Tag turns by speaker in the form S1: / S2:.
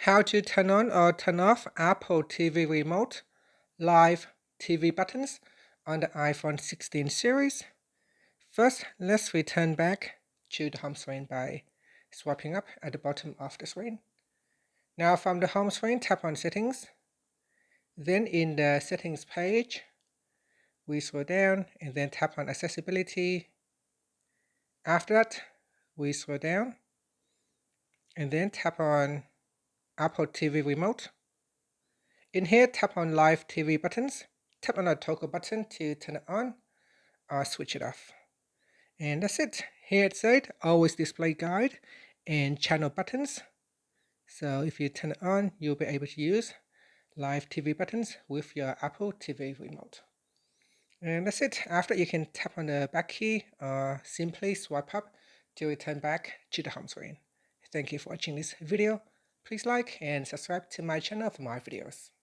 S1: How to turn on or turn off Apple TV Remote Live TV buttons on the iPhone 16 series. First, let's return back to the home screen by swiping up at the bottom of the screen. Now from the home screen, tap on Settings. Then in the Settings page, we scroll down and then tap on Accessibility. After that, we scroll down and then tap on Apple TV Remote. In here, tap on Live TV buttons. Tap on the toggle button to turn it on or switch it off. And that's it. Here it said Always Display Guide and Channel buttons. So if you turn it on, you'll be able to use Live TV buttons with your Apple TV Remote. And that's it. After, you can tap on the back key or simply swipe up to return back to the home screen. Thank you for watching this video. Please like and subscribe to my channel for more videos.